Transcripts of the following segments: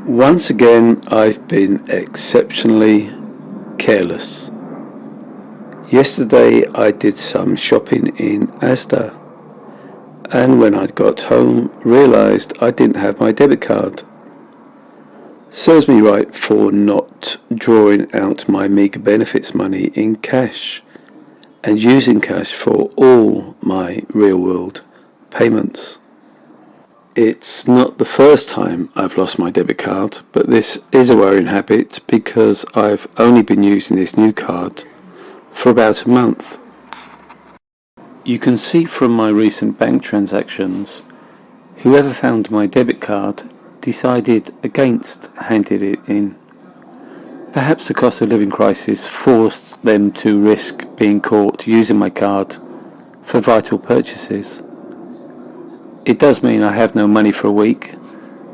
Once again, I've been exceptionally careless. Yesterday I did some shopping in Asda, and when I got home realised I didn't have my debit card. Serves me right for not drawing out my meagre benefits money in cash and using cash for all my real world payments. It's not the first time I've lost my debit card, but this is a worrying habit because I've only been using this new card for about a month. You can see from my recent bank transactions, whoever found my debit card decided against handing it in. Perhaps the cost of living crisis forced them to risk being caught using my card for vital purchases. It does mean I have no money for a week,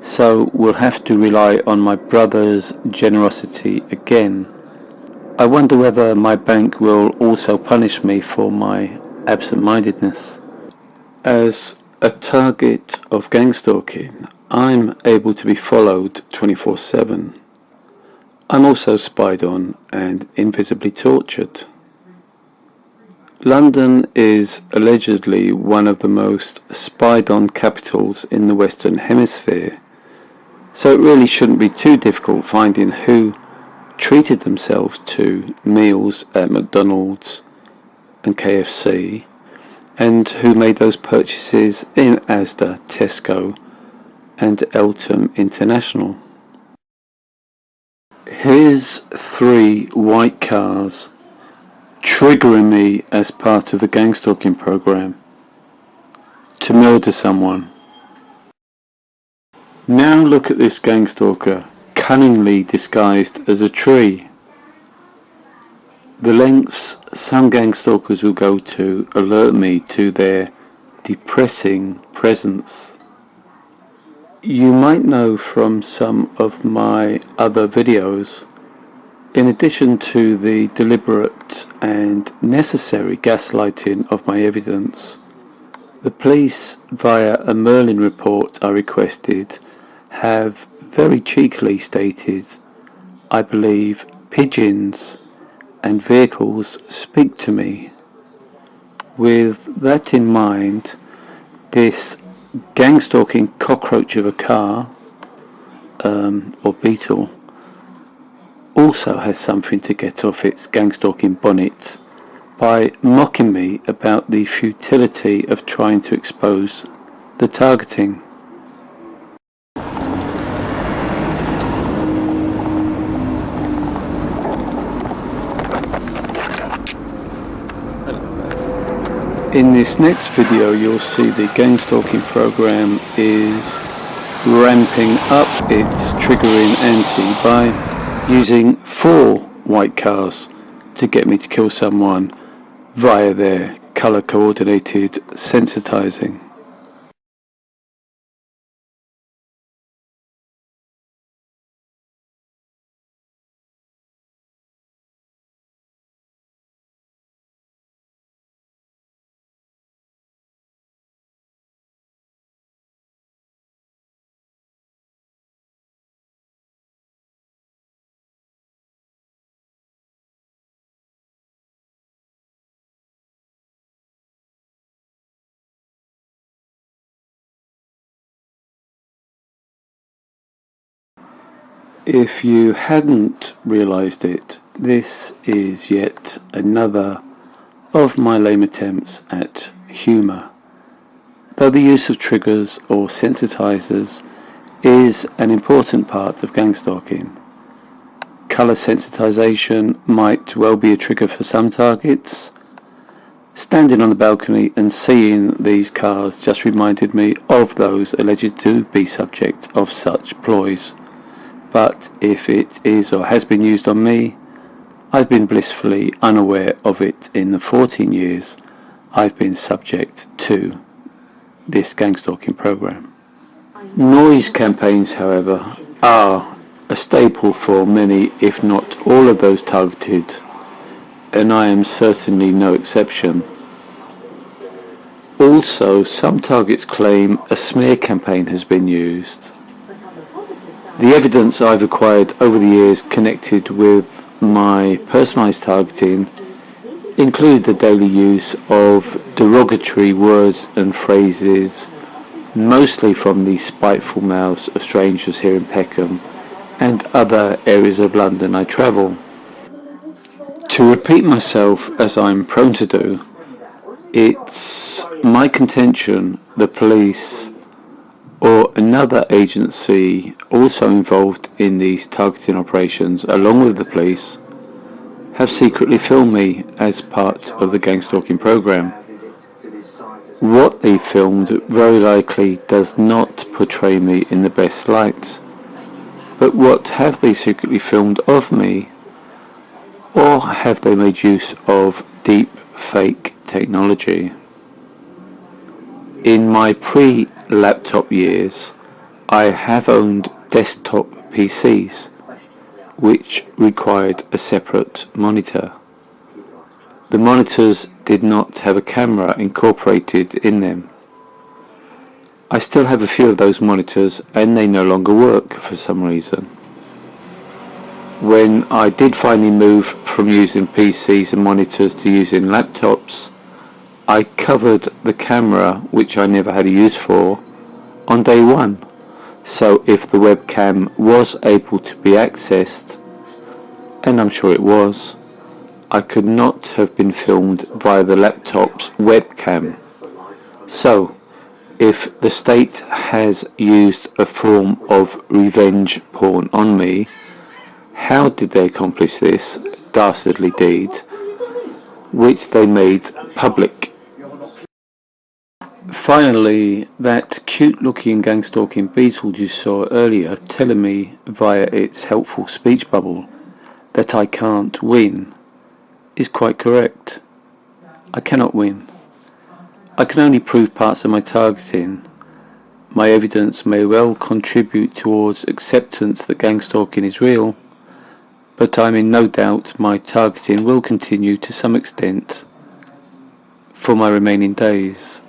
so will have to rely on my brother's generosity again. I wonder whether my bank will also punish me for my absent-mindedness. As a target of gang stalking, I'm able to be followed 24/7. I'm also spied on and invisibly tortured. London is allegedly one of the most spied-on capitals in the Western Hemisphere, so it really shouldn't be too difficult finding who treated themselves to meals at McDonald's and KFC, and who made those purchases in Asda, Tesco and Eltham International. Here's 3 white cars triggering me as part of the gang stalking program to murder someone. Now look at this gang stalker cunningly disguised as a tree. The lengths some gang stalkers will go to alert me to their depressing presence. You might know from some of my other videos, in addition to the deliberate and necessary gaslighting of my evidence, the police, via a Merlin report I requested, have very cheekily stated, I believe pigeons and vehicles speak to me. With that in mind, this gang-stalking cockroach of a car, or beetle, also has something to get off its gang-stalking bonnet by mocking me about the futility of trying to expose the targeting. In this next video you'll see the gang stalking program is ramping up its triggering ante by using 4 white cars to get me to kill someone via their colour coordinated sensitizing. If you hadn't realised it, this is yet another of my lame attempts at humour, though the use of triggers or sensitizers is an important part of gang stalking. Colour sensitization might well be a trigger for some targets. Standing on the balcony and seeing these cars just reminded me of those alleged to be subject of such ploys. But if it is or has been used on me, I've been blissfully unaware of it in the 14 years I've been subject to this gang stalking program. Noise campaigns, however, are a staple for many, if not all of those targeted, and I am certainly no exception. Also, some targets claim a smear campaign has been used. The evidence I've acquired over the years connected with my personalised targeting include the daily use of derogatory words and phrases, mostly from the spiteful mouths of strangers here in Peckham and other areas of London I travel. To repeat myself, as I'm prone to do, it's my contention the police or another agency also involved in these targeting operations, along with the police, have secretly filmed me as part of the gang stalking program. What they filmed very likely does not portray me in the best light. But what have they secretly filmed of me? Or have they made use of deep fake technology? In my pre-laptop years, I have owned desktop PCs, which required a separate monitor. The monitors did not have a camera incorporated in them. I still have a few of those monitors and they no longer work for some reason. When I did finally move from using PCs and monitors to using laptops, I covered the camera, which I never had a use for, on day one. So if the webcam was able to be accessed, and I'm sure it was, I could not have been filmed via the laptop's webcam. So, if the state has used a form of revenge porn on me, how did they accomplish this dastardly deed, which they made public? Finally, that cute-looking gang-stalking beetle you saw earlier telling me via its helpful speech bubble that I can't win is quite correct. I cannot win. I can only prove parts of my targeting. My evidence may well contribute towards acceptance that gang stalking is real, but I'm in no doubt my targeting will continue to some extent for my remaining days.